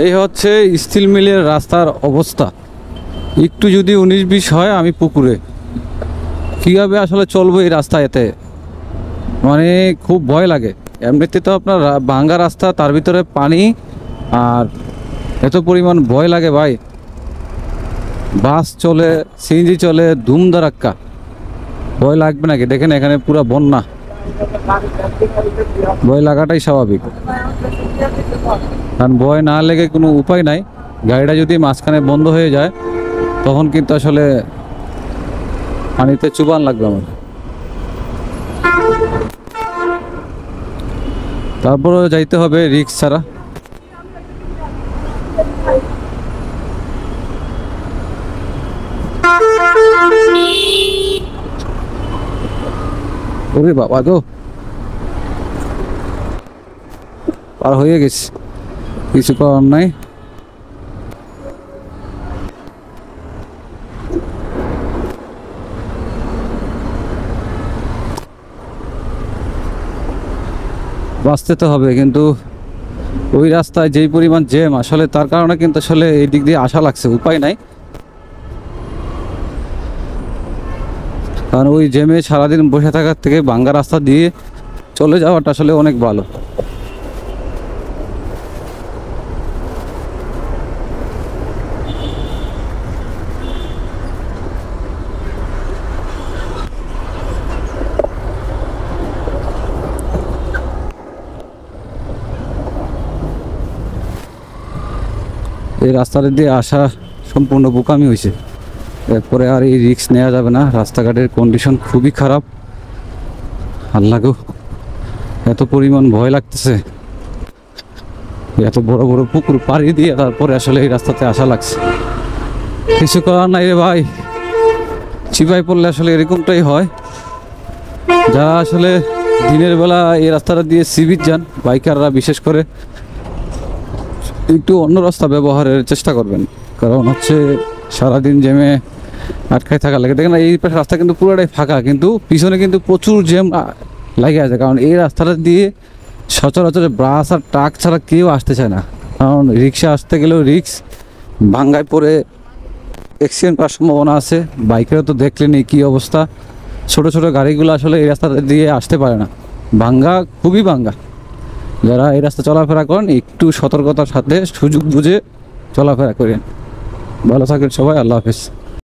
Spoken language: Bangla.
এই হচ্ছে স্টিল মিলের রাস্তার অবস্থা। একটু যদি 19-20 হয় আমি পুকুরে। কীভাবে আসলে চলবো এই রাস্তাতে, মানে খুব ভয় লাগে। এমনিতে তো আপনার ভাঙ্গা রাস্তা, তার ভিতরে পানি, আর এত পরিমাণ ভয় লাগে ভাই। বাস চলে, সিএনজি চলে, ধুম ধারাক্কা, ভয় লাগবে নাকি? দেখেন এখানে পুরো বন্যা, ভয় লাগাটাই স্বাভাবিক। কারণ ভয় না লেগে কোনো উপায় নাই। গাড়িটা যদি মাঝখানে বন্ধ হয়ে যায় তখন কিন্তু আসলে পানিতে চুবান লাগবে আমার। তারপরে যাইতে হবে রিক্স ছাড়া। ওরে বাবা গো, পার হয়ে গেছে, কিছু করার নাই। বাঁচতে তো হবে, কিন্তু ওই রাস্তায় যেই পরিমাণ জ্যাম আসলে, তার কারণে কিন্তু আসলে এই দিক দিয়ে আশা লাগছে, উপায় নাই। কারণ ওই জ্যামে সারাদিন বসে থাকার থেকে ভাঙ্গা রাস্তা দিয়ে চলে যাওয়াটা আসলে অনেক ভালো। এই রাস্তাটা দিয়ে আসা সম্পূর্ণ বোকামি হয়েছে। এরপরে আর এই রিস্ক নেওয়া যাবে না। রাস্তাঘাটের কন্ডিশন খুবই খারাপ। আল্লাহ গো, এত পরিমাণ ভয় লাগতেছে। এত বড় বড় পুকুর পাড়ি দিয়ে তারপরে আসলে এই রাস্তাতে আসা লাগছে। কিছু করার নাই রে ভাই, চিপাই পড়লে আসলে এরকমটাই হয়। যারা আসলে দিনের বেলা এই রাস্তাটা দিয়ে সিবিচ যান, বাইকাররা বিশেষ করে, একটু অন্য রাস্তা ব্যবহারের চেষ্টা করবেন। কারণ হচ্ছে সারাদিন জ্যামে আটকায় থাকা লাগে। দেখেন এই পাশে রাস্তা কিন্তু পুরোটাই ফাঁকা, কিন্তু পিছনে কিন্তু প্রচুর জ্যাম লাগে আছে। কারণ এই রাস্তাটা দিয়ে সচরাচর বাস আর ট্রাক ছাড়া কেউ আসতে চায় না। কারণ রিক্সা আসতে গেলেও রিক্স, ভাঙ্গায় পড়ে অ্যাক্সিডেন্ট করার সম্ভাবনা আছে। বাইকেরও তো দেখলেন কী অবস্থা। ছোট ছোট গাড়িগুলো আসলে এই রাস্তা দিয়ে আসতে পারে না, ভাঙ্গা, খুবই ভাঙ্গা। যারা এই রাস্তা চলাফেরা করেন একটু সতর্কতার সাথে সুযোগ বুঝে চলাফেরা করেন। ভালো থাকেন সবাই, আল্লাহ হাফেজ।